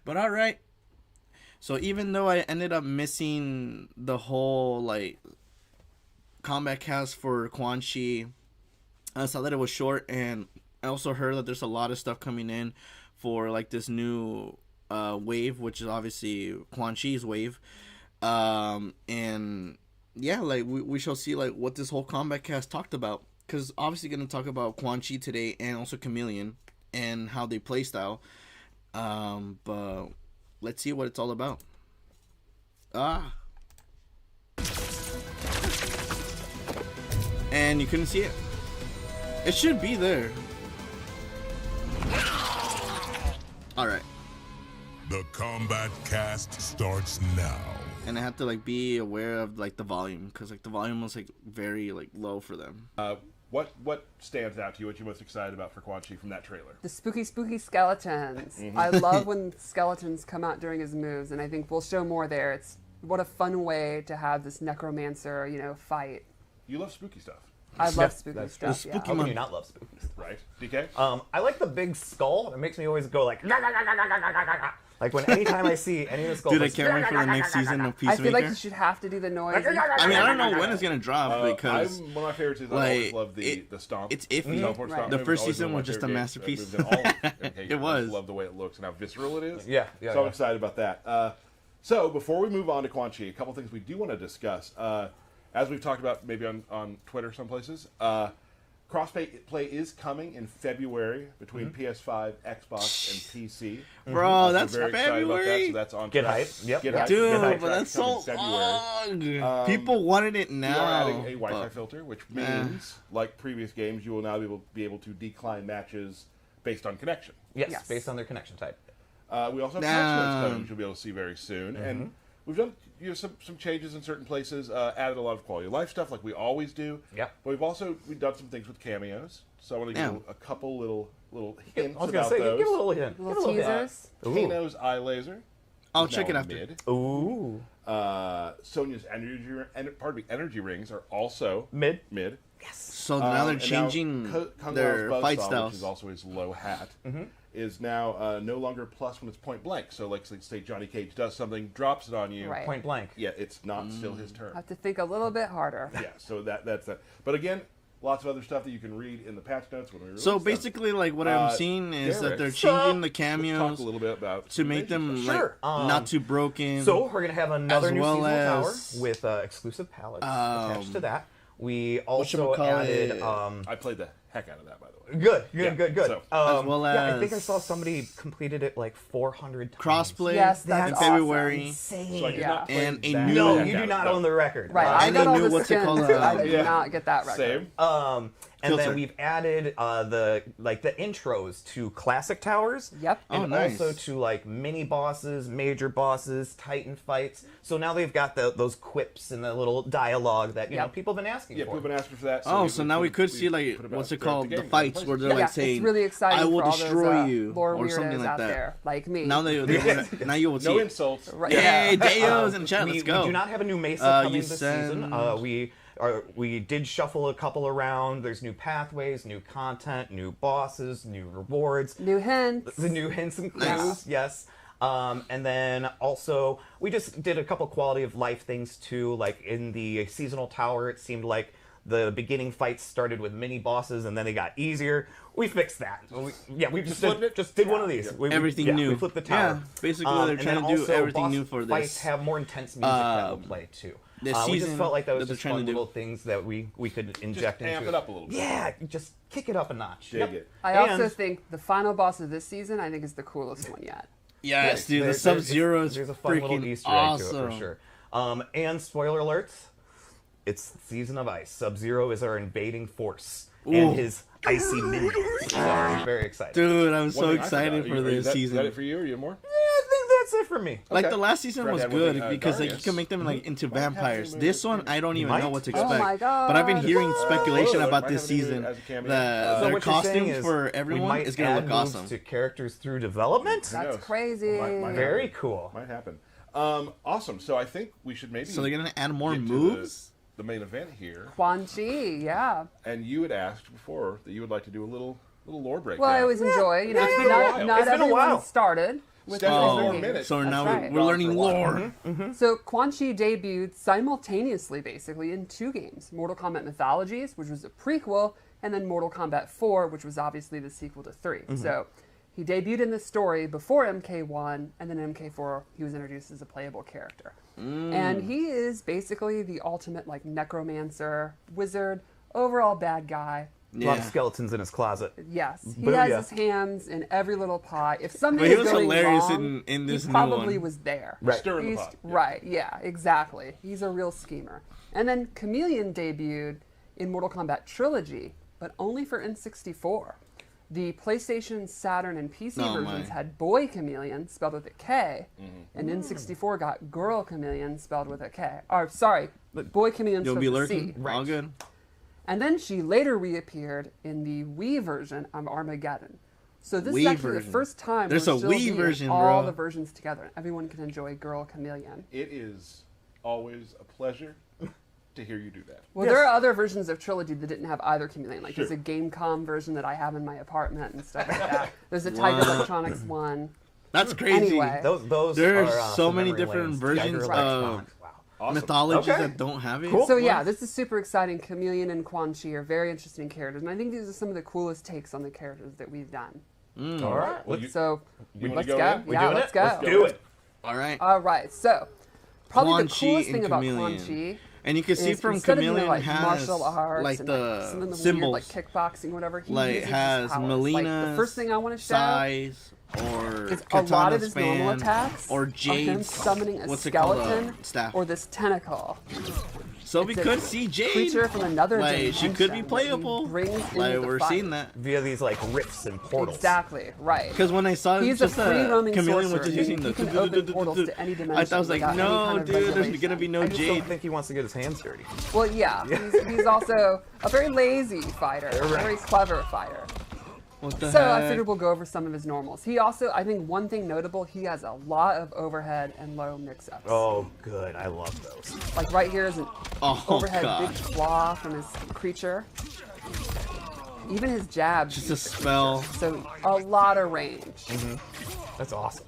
But all right. So even though I ended up missing the whole like combat cast for Quan Chi, I saw that it was short, and I also heard that there's a lot of stuff coming in for like this new wave, which is obviously Quan Chi's wave. And yeah, like we shall see like what this whole combat cast talked about, because obviously going to talk about Quan Chi today and also Chameleon and how they play style. But let's see what it's all about. And you couldn't see it. It should be there. Alright. The Kombat cast starts now. And I have to like be aware of like the volume, because like the volume was like very like low for them. What stands out to you? What you're most excited about for Quan Chi from that trailer? The spooky skeletons. I love when skeletons come out during his moves, and I think we'll show more there. It's what a fun way to have this necromancer, fight. You love spooky stuff, I love spooky stuff. spooky How can you not love spooky stuff? right? DK? I like the big skull. It makes me always go like, like anytime I see any of the skulls. Dude, I can't wait for the next season of Peacemaker. I feel like you should have to do the noise. I mean, I don't know when it's gonna drop, because one of my favorites is I like, always love the stomp. it's iffy. Teleport stomp Right. The move first is always season one of was my just a favorite masterpiece. moves in all MK. It was. I just love the way it looks and how visceral it is. Yeah. So I'm excited about that. So before we move on to Quan Chi, a couple things we do want to discuss. As we've talked about maybe on Twitter some places, crossplay is coming in February between PS5, Xbox, and PC. Bro, So that's very excited about that. February. So that's on Get track. hype. Yep. Get hype. Dude, Get hype. but that's Coming so in February. long. People wanted it We now. are adding a Wi-Fi but- filter, which means, like previous games, you will now be able to decline matches based on connection. Yes, based on their connection type. We also have patch notes coming, which you'll be able to see very soon. And we've done some changes in certain places, added a lot of quality of life stuff like we always do. Yep. But we've done some things with cameos. So I want to give you a couple little hints I was gonna about say, those. give a little hint. Little teasers. Kano's eye laser. I'll is check now it after. Mid. Ooh. Sonya's energy rings are also Mid. mid. So now they're And changing Kung their Lao's fight buzzsaw, styles. which is also his low hat, is now no longer plus when it's point blank. So, like, say Johnny Cage does something, drops it on you. Right. Point blank. Yeah, it's not still his turn. Have to think a little bit harder. Yeah, so that's that. But again, lots of other stuff that you can read in the patch notes when we release So them. basically, like what I'm seeing is that Garrett, they're so changing the let's cameos talk a little bit about to make them invasion like Sure. not too broken. So we're gonna have another as new well seasonal tower as, with exclusive palettes attached to that. We also whatchamacallit, added. stuff. I played the heck out of that, by the way. Good. So- As well yeah, I think I as- saw somebody completed it like 400 times. crossplay Yes, in that's February. Insane. So I did Yeah. not play And a that new- No, heck you do out not of own that. the record. Right, I and got they all knew the what's it skins. called, I did yeah. not get that record. Same. And Filter. then we've added the intros to classic towers. Yep. Oh, And nice. also to like mini bosses, major bosses, Titan fights. So now they've got those quips and the little dialogue that you know Yep. people have been asking Yeah, for. people have been asking for that. Oh, so now we could see like put about what's it 30 called, the games fights in where they're places. Yeah, like saying, it's really exciting "I will for all destroy those, you" lore or something weirdos like out that. there, like me. Now now you will see. No it. insults. Right. Yay, Deos in chat. we, Let's go. we do not have a new Mesa coming you this send- season. We did shuffle a couple around. There's new pathways, new content, new bosses, new rewards. New hints. The new hints and clues, Nice. yes. And then also, we just did a couple quality of life things too. Like in the seasonal tower, it seemed like the beginning fights started with mini bosses and then they got easier. We fixed that. We just flipped it? did one of these. Everything new. We flipped the tower. Yeah, basically they're and trying then to do also everything boss new for fights this. have more intense music that will play too. this We just season felt like that that was they're just trying fun to do. little things that we could inject amp into it up a little bit. Yeah, just kick it up a notch. Dig it. I also And- think the final boss of this season, I think, is the coolest one yet. Yes, dude, the There's- Sub-Zero is there's a fun little freaking Easter egg awesome. to it for sure. And spoiler alerts, it's Season of Ice. Sub-Zero is our invading force and his icy minions. So I'm very excited. Dude, I'm One so thing I excited forgot, for this is that season. it for you or you have more? Yeah, I think that's it for me. Like Okay. the last season Fred was had one good thing, because like you Darius. can make them like into Might have vampires. him This in- one I don't even Might. know what to Oh expect. my But I've been God. hearing speculation Spoiler about alert, this might have him season as a cameo. that So their what you're saying costumes is for we everyone might is gonna add look moves awesome. to characters through development. Who That's knows? crazy. Might Very happen. cool. Might happen. Awesome. So I think we should maybe. So they're gonna add more get to moves. The main event here, Quan Chi, yeah. and you had asked before that you would like to do a little lore breakdown. Well, I always enjoy, It's been a while. not It's been a everyone while. started. with Stephanie, the 4 games. minutes. So now right. we're learning Gone for a lore. while. So Quan Chi debuted simultaneously, basically, in 2 games. Mortal Kombat Mythologies, which was a prequel, and then Mortal Kombat 4, which was obviously the sequel to 3. So he debuted in the story before MK1, and then MK4 he was introduced as a playable character. And he is basically the ultimate like necromancer, wizard, overall bad guy. A lot of Yeah. skeletons in his closet. Yes, he Booyah. has his hands in every little pie. If something But he is was going hilarious wrong, in this he new probably one. was there. Right. Stir in the He's- pot. Yeah. Right, yeah, exactly. He's a real schemer. And then Chameleon debuted in Mortal Kombat Trilogy, but only for N64. The PlayStation, Saturn, and PC Oh, versions my. had Boy Chameleon, spelled with a K, and N64 got Girl Chameleon, spelled with a K. Or, sorry, Boy Chameleon You'll spelled be with a C. lurking. All good. And then she later reappeared in the Wii version of Armageddon. So this is Wii actually version. the first time There's we're a still Wii seeing version, all bro. the versions together. Everyone can enjoy Girl Chameleon. It is always a pleasure to hear you do that. Well, Yes. there are other versions of Trilogy that didn't have either Chameleon. Like there's Sure. a Gamecom version that I have in my apartment and stuff like that. There's a Tiger Wow. Electronics one. That's crazy. Anyway. Those There's are, so some many memory different lanes. versions Tiger of Electronics. Wow. Awesome. Mythologies Okay. that don't have it. Cool. So yeah, this is super exciting. Chameleon and Quan Chi are very interesting characters, and I think these are some of the coolest takes on the characters that we've done. All right. Well, you- So you wanna let's go go. in? We Yeah, doing let's it? go. Let's do it. All right. All right, so probably Quan the Chi coolest and thing about Quan Chameleon. Chi And you can see is from instead of doing, Chameleon like has martial arts like and, the some of the symbols. weird, like kickboxing, whatever. He Like uses has his powers. Melina's Like, the first thing I want to show size or is a katana lot of his span, normal attacks or are him Jade's summoning a what's it called, skeleton staff. or this tentacle. So we It's a could see Jade. Creature from another Like dimension. she could be that he playable. brings into Like the we're fight. seeing that. Via these like rifts and portals. Exactly, right. Because when I saw He's just a free roaming Chameleon sorcerer. was just using He the can open portals to any I dimension thought I was like, without any no, kind of dude, there's regulation. gonna be no I just don't Jade. think he wants to get his hands dirty. Well, yeah, he's also a very lazy fighter, a very clever fighter. What the So heck? I figured we'll go over some of his normals. He also, I think one thing notable, he has a lot of overhead and low mix-ups. Oh, good. I love those. Like right here is an Oh, overhead God. big claw from his creature. Even his jabs. Just a spell. So a lot of range. That's awesome.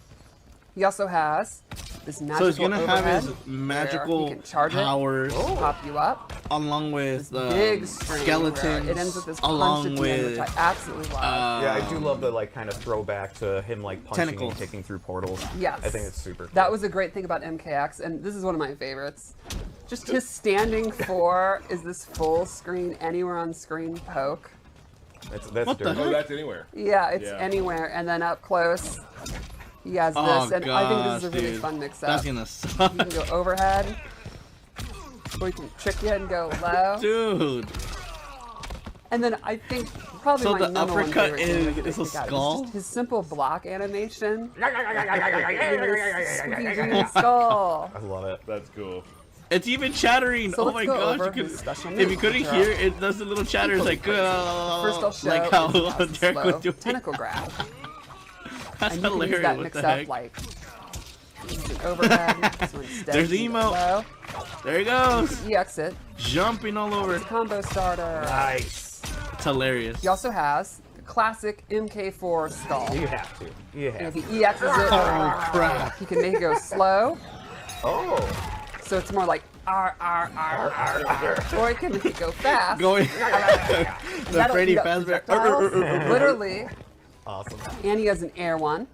He also has this magical So he's gonna have overhead his where magical he can charge powers pop you up. along with Big string skeletons, where it ends with this punch along at the end, with which I absolutely love. Yeah, I do love the like kind of throwback to him like punching Tentacles. and kicking through portals. Yes. I think it's super cool. That was a great thing about MKX, and this is one of my favorites. Just his standing for is this full screen, anywhere on screen poke. That's What the dirty. Oh, that's anywhere. Yeah, it's Yeah. anywhere, and then up close, he has Oh this, and gosh, I think this is a really dude. fun mix-up. That's gonna suck, You can go overhead, or you can trick you and go low. dude. And then I think probably So my the number one uppercut favorite thing that is they a pick out skull? just his simple block animation. Squeaky green skull. I love it. That's cool. It's even chattering. So Oh let's my go gosh! over You could, his special if you moves, couldn't which are- hear, it does the little chatter. It's like, First I'll show like how is the Derek slow was doing. tentacle grab. That's And you can use hilarious. that What mix the up heck? like use an overhead. This one steady, There's you can go Emo. low. There he goes, He exit. jumping all over. Combo starter. Nice. It's hilarious. He also has the classic MK4 skull. You have to. You And have if to. he EXs it, Oh crap! he can make it go slow. Oh. So it's more like R R R R R. Or he can make it go fast. Going the That'll Freddy eat up Fazbear. projectiles, literally. Awesome. And he has an air one.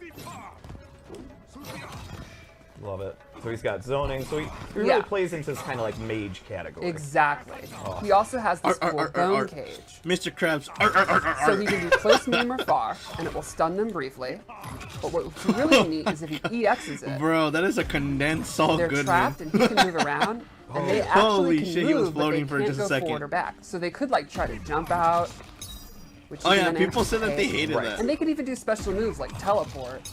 Love it. So he's got zoning. So he really Yeah. plays into this kind of like mage category. Exactly. He also has this Ar, ar, cool ar, ar, bone ar. cage. Mr. Krabs. So he can do close, medium, or far, and it will stun them briefly. But what's really neat is if he EXs it, Bro, that is a condensed Saul they're Goodman. trapped and he can move around, and they actually Holy can shit, move, he was but floating they for can't just a go second. forward or back. So they could like try to jump out. Which Oh is yeah, an people said that they interesting- hated Right. that. And they can even do special moves like teleport.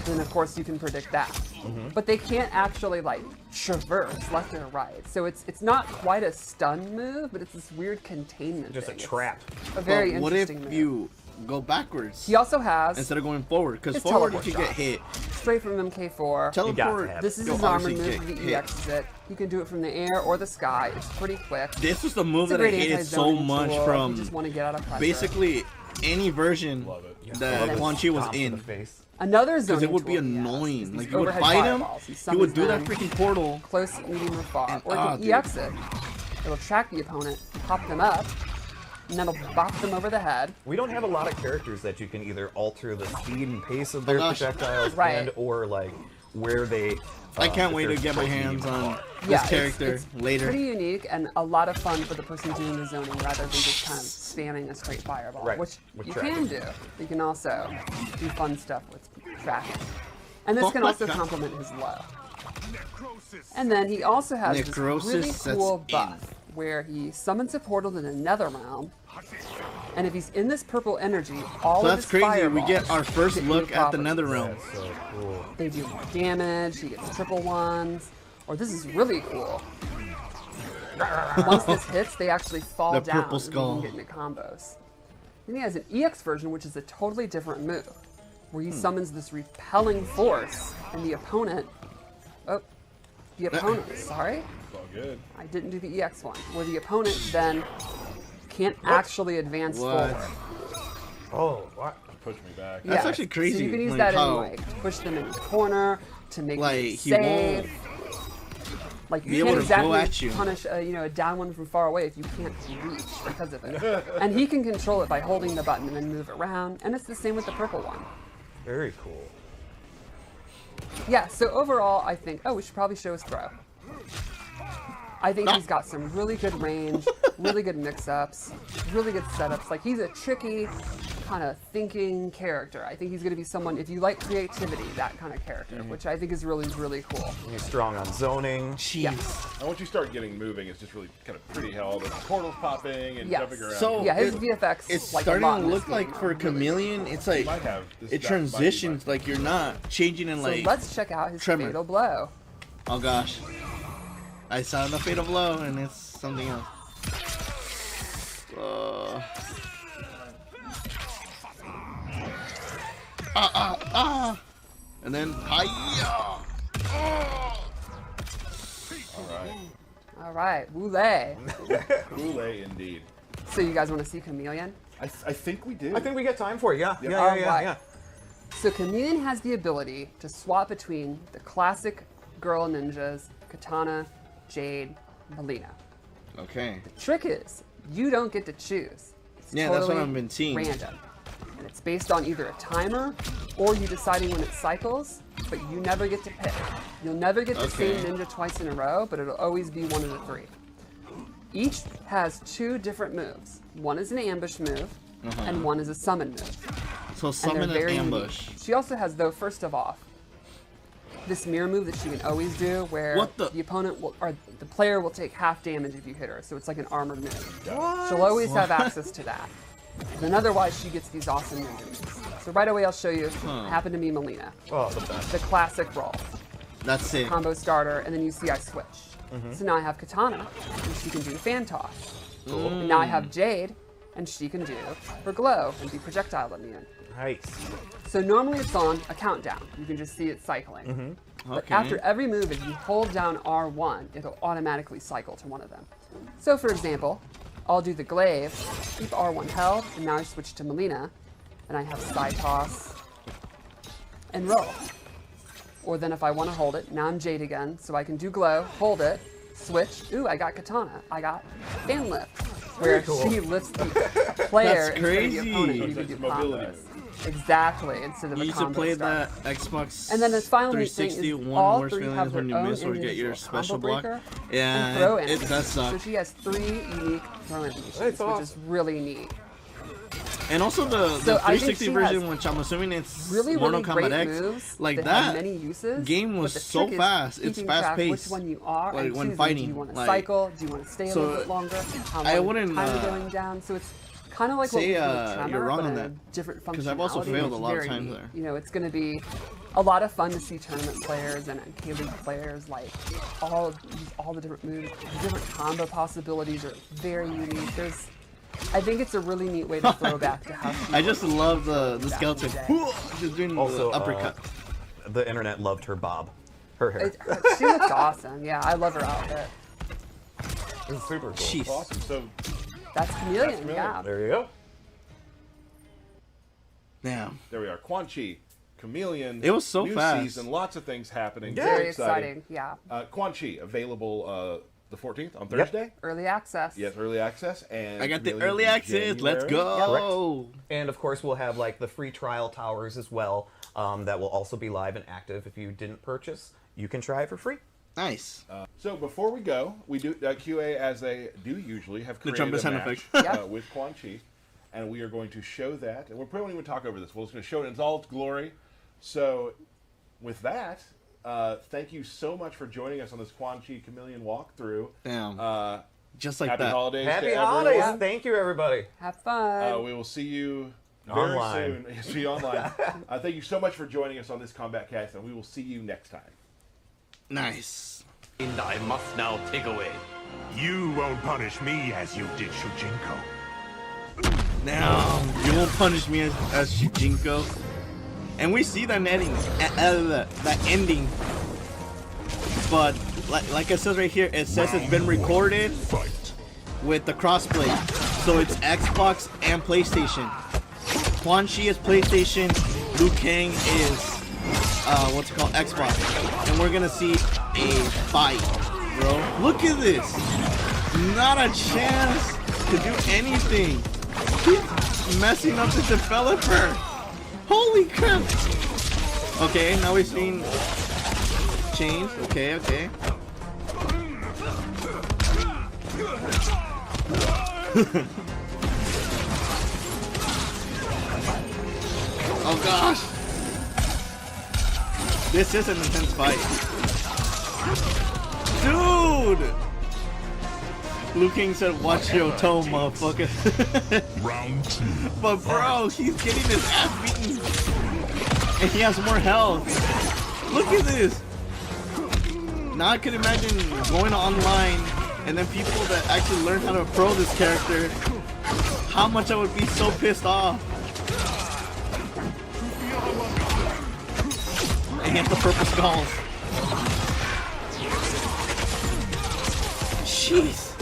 Then of course you can predict that. Mm-hmm. But they can't actually like traverse left or right. So it's not quite a stun move, but it's this weird containment Just a thing. It's trap. a very But what if interesting move. you go backwards He also has instead of going forward? Because his forward you teleport could get shot. hit. straight from MK4. Teleport. have it. This is you'll his armor obviously move. get If he hit. EXs it, you can do it from the air or the sky. It's pretty quick. This was the move It's a that I great hated so anti-zoning much tool if from you just want to get out of pressure. basically any version Love it. that Quan Chi was Stomp to the in. face. Another Because zoning it would be tool he has is annoying. these Like, you would overhead fight him, fireballs. he would do that summons them freaking portal. close, medium, or far. And- Or you dude. can EX it. It'll track the opponent, pop them up, and then it'll bop them over the head. We don't have a lot of characters that you can either alter the speed and pace of their gosh. projectiles Right. and or like where they. I can't if wait they're to get my supposed to be hands on far. this Yeah, character it's later. pretty unique and a lot of fun for the person doing the zoning rather than just kind of spamming a straight fireball, Right, which with you tracking. can do. You can also do fun stuff with tracking. And this Oh can my also God. complement his low. And then he also has this Necrosis really sets cool in. buff where he summons a portal in another realm. And if he's in this purple energy, all So of that's his crazy. We fireballs get our first get new look at the properties. Netherrealm. That's so cool. They do more damage, he gets triple ones, or this is really cool. Once this hits, they actually fall The down purple and you skull. can get into combos. Then he has an EX version, which is a totally different move, where he summons this repelling force, and the opponent... sorry, It's all good. I didn't do the EX one, where the opponent then can't actually advance What? forward. Oh, what? Push me back. That's Yeah, actually So crazy, you can use like that how- in like push them in the corner to make Like, them he save. won't Like be you able can't to go exactly at you. punish a down one from far away if you can't reach because of it. And he can control it by holding the button and then move around. And it's the same with the purple one. Very cool. Yeah. So overall, I think. Oh, we should probably show his throw. I think he's got some really good range, really good mix-ups, really good setups. Like he's a tricky, kind of thinking character. I think he's going to be someone, if you like creativity, that kind of character, which I think is really, really cool. He's strong on zoning. Jeez. And once you start getting moving, it's just really kind of pretty how all the portals popping and Yes. jumping around. So Yeah, his it- VFX It's like a starting lot to in this look like game for are really Chameleon, it's like might have this it that might be transitions. my- Like you're not changing in So like. let's check out his Tremor. fatal blow. Oh gosh, I saw the fatal blow and it's something else. And then hiya. All right. All right, Wule. Goulet indeed. So you guys want to see Chameleon? I think we do. I think we get time for it. Yeah. Yeah. All Yeah. right. Yeah. So Chameleon has the ability to swap between the classic girl ninjas, Katana, Jade, Melina. Okay. Trick is, you don't get to choose. It's Yeah, that's what totally I've been seeing. Random. And it's based on either a timer or you deciding when it cycles, but you never get to pick. You'll never get the Okay. same ninja twice in a row, but it'll always be one of the three. Each has two different moves. One is an ambush move, and one is a summon move. So And summon they're an very ambush. unique. She also has, though, first of all, this mirror move that she can always do, where What the- opponent will, or the player will take half damage if you hit her. So it's like an armored move. She'll always have access to that. Then otherwise, she gets these awesome ninja moves. So right away, I'll show you. Happened to me, Melina. Oh, the best. The classic roll, That's it. combo starter, and then you see I switch. So now I have Katana, and she can do fan toss. And now I have Jade, and she can do her glow and be projectile immune. Nice. So normally it's on a countdown. You can just see it cycling. But Okay. after every move, if you hold down R1, it'll automatically cycle to one of them. So for example, I'll do the glaive, keep R1 held, and now I switch to Melina, and I have side toss and roll. Or then if I want to hold it, now I'm Jade again, so I can do glow, hold it, switch. Ooh, I got Katana. I got fan lift, where she lifts the player That's instead of the crazy. opponent. So You can it's do a mobility combos. Exactly, instead of You a used to combo play start. that Xbox And then the final neat thing 360 is one all worst three feeling have is when their you own miss or get your individual special combo block. breaker Yeah, and throw that animations. sucks. So she has 3 unique throw animations, That's which awesome. is really neat. And also the So I think 360 she version, has which I'm assuming it's Really, Mortal really Kombat great X, moves like that that have many uses. game was but the so trick is fast. It's keeping fast track paced. Which one you are Like, and when choosing. fighting, Do you want to like- cycle? Do you want to stay a So, little bit longer? How I long wouldn't, time uh, going down? So it's kind of like say, what we did with Tremor, you're wrong but on in that. a different 'Cause I've also functionality, failed which a is lot of very times neat. there. You know, it's going to be a lot of fun to see tournament players and K-League players, like all the different moves, the different combo possibilities are very unique. I think it's a really neat way to throw back to how she I just love the back in skeleton. the day. Just doing Also, the uppercut. The internet loved her bob. Her hair. She looks awesome. Yeah, I love her outfit. It's super cool. Jeez. Awesome. So That's Chameleon, Chameleon. yeah. There you go. Damn. There we are. Quan Chi, Chameleon. It was so new fast. season, lots of things happening. Yeah. Very exciting. Yeah. Quan Chi, available the 14th on Thursday. Early access. Yes, early access. And I got the Chameleon early in access. Let's January. go. And of course, we'll have like the free trial towers as well. That will also be live and active. If you didn't purchase, you can try it for free. Nice. So before we go, we do QA as they do usually have The created trumpet a sound match effect. with Quan Chi, and we are going to show that. And we probably won't even talk over this. We're just going to show it in all its glory. So, with that, thank you so much for joining us on this Quan Chi Chameleon walkthrough. Damn. Just like Happy that. holidays! Happy to holidays! everyone. Thank you, everybody. Have fun. We will see you very Online. soon. See you online. Thank you so much for joining us on this Combat Cast, and we will see you next time. Nice. And I must now take away. You won't punish me as you did Shujinko. Now, you won't punish me as Shujinko. And we see that ending. That ending. But, like it says right here, it says it's been recorded Fight. with the crossplay. So it's Xbox and PlayStation. Quan Chi is PlayStation. Liu Kang is, what's it called? Xbox. And we're gonna see a fight, bro. Look at this. Not a chance to do anything. He's messing up the developer. Holy crap. Okay, now we've seen change. Okay, okay. Oh gosh. This is an intense fight. Dude! Liu Kang said, watch your tone, motherfucker. Round 2. But bro, he's getting his ass beaten. And he has more health. Look at this. Now I could imagine going online and then people that actually learn how to pro this character, how much I would be so pissed off. And he has the purple skulls. Jeez.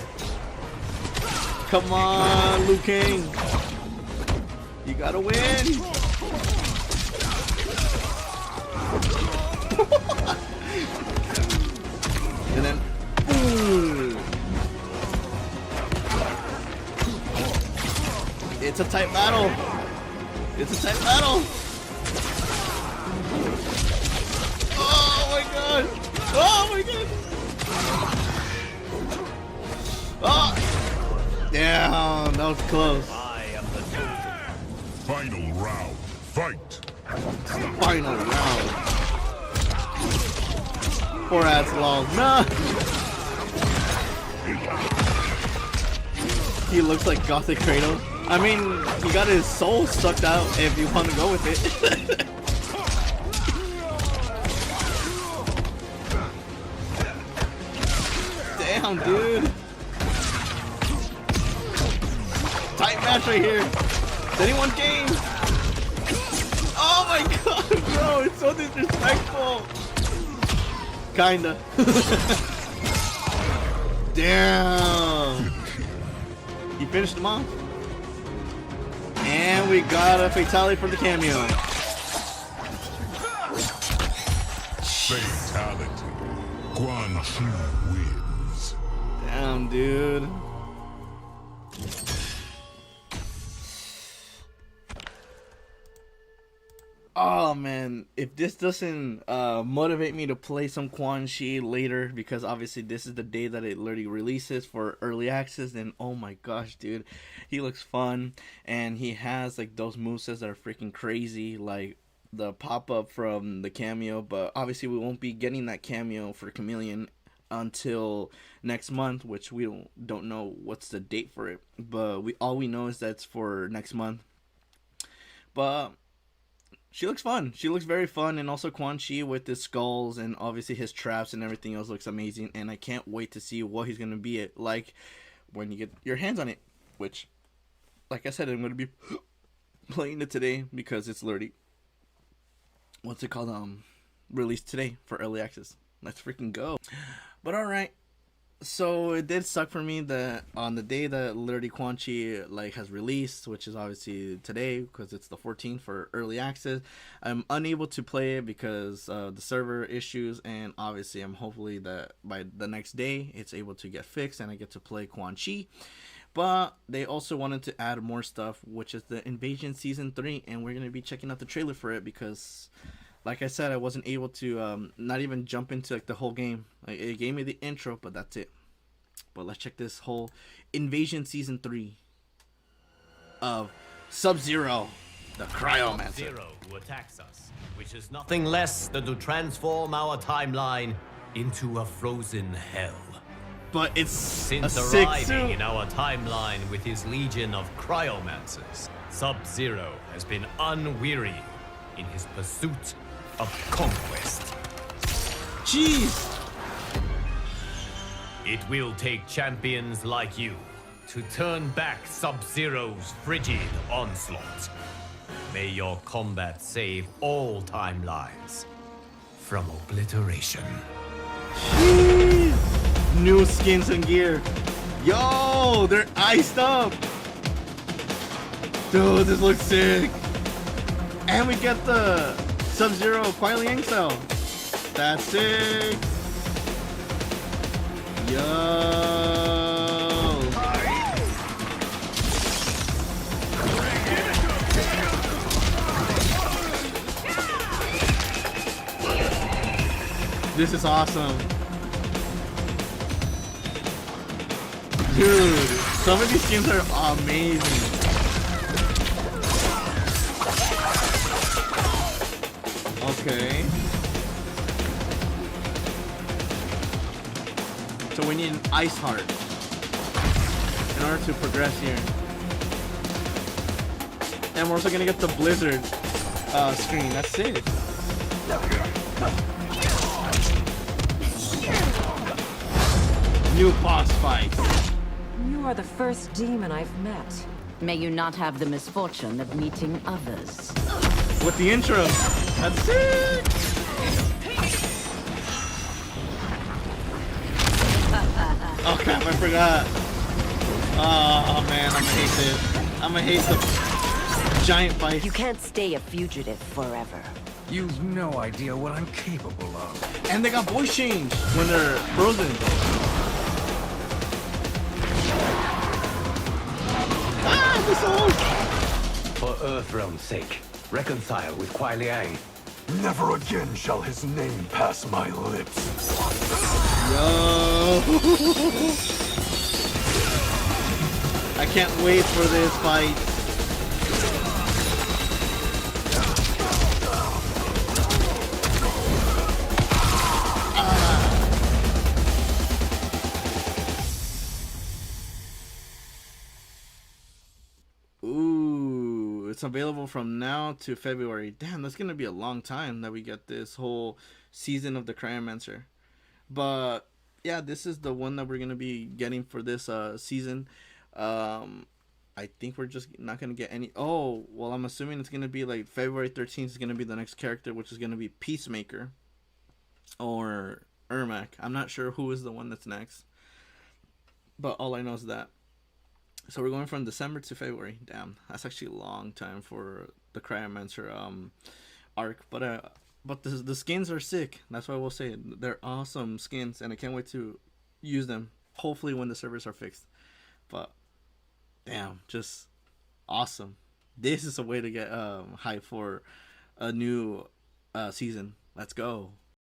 Come on, Liu Kang. You gotta win. And then, boom. It's a tight battle. It's a tight battle. Oh my god. Oh my god. Oh. Damn, that was close. I am the chosen. Final round. Fight. Final round. Poor ass long. Nah. He looks like Gothic Kratos. I mean, he got his soul sucked out if you want to go with it. Damn, dude. Tight match right here. Is anyone game? Oh my god, bro, it's so disrespectful. Kinda. Damn. He finished him off. And we got a fatality for the cameo. Fatality. Quan Chi wins. Damn, dude. Oh man, if this doesn't motivate me to play some Quan Chi later, because obviously this is the day that it literally releases for early access, then oh my gosh, dude, he looks fun, and he has like those movesets that are freaking crazy, like the pop-up from the cameo, but obviously we won't be getting that cameo for Chameleon until next month, which we don't know what's the date for it, but all we know is that's for next month. But she looks fun. She looks very fun, and also Quan Chi with his skulls and obviously his traps and everything else looks amazing, and I can't wait to see what he's gonna be like when you get your hands on it, which, like I said, I'm gonna be playing it today because it's literally, what's it called, released today for early access. Let's freaking go. But alright, So it did suck for me that on the day that literally Quan Chi like has released, which is obviously today because it's the 14th for early access, I'm unable to play it because of the server issues, and obviously I'm hopefully that by the next day it's able to get fixed and I get to play Quan Chi. But they also wanted to add more stuff, which is the Invasion Season 3, and we're going to be checking out the trailer for it because, like I said, I wasn't able to not even jump into like the whole game. Like, it gave me the intro, but that's it. But let's check this whole Invasion Season 3 of Sub-Zero, the Cryomancer. Zero who attacks us, which is nothing less than to transform our timeline into a frozen hell. But it's Since a sick arriving suit. in our timeline with his legion of cryomancers, Sub-Zero has been unwearying in his pursuit of conquest. Jeez! It will take champions like you to turn back Sub-Zero's frigid onslaught. May your combat save all timelines from obliteration. Jeez! New skins and gear. Yo, they're iced up. Dude, this looks sick. And we get the Sub-Zero Kuai Liang cell. That's sick. Yo. This is awesome. Dude, some of these skins are amazing. Okay. So we need an ice heart in order to progress here. And we're also gonna get the blizzard screen. That's it. New boss fight. You are the first demon I've met. May you not have the misfortune of meeting others. With the intro. That's it. Oh crap, I forgot. Oh man, I'm gonna hate this. I'm gonna hate the giant fight. You can't stay a fugitive forever. You've no idea what I'm capable of. And they got voice change when they're frozen. Ah, this old. For Earthrealm's sake, reconcile with Kuai Liang. Never again shall his name pass my lips. Yo. I can't wait for this fight. Ooh, it's available from now to February. Damn, that's gonna be a long time that we get this whole season of the Cryomancer. But yeah, this is the one that we're gonna be getting for this season. I think we're just not gonna get any. Oh, well, I'm assuming it's gonna be like February 13th is gonna be the next character, which is gonna be Peacemaker or Ermac. I'm not sure who is the one that's next, but all I know is that. So we're going from December to February. Damn, that's actually a long time for the Cryomancer arc. But the skins are sick. That's why I will say they're awesome skins, and I can't wait to use them. Hopefully when the servers are fixed. But damn, just awesome. This is a way to get hype for a new season. Let's go.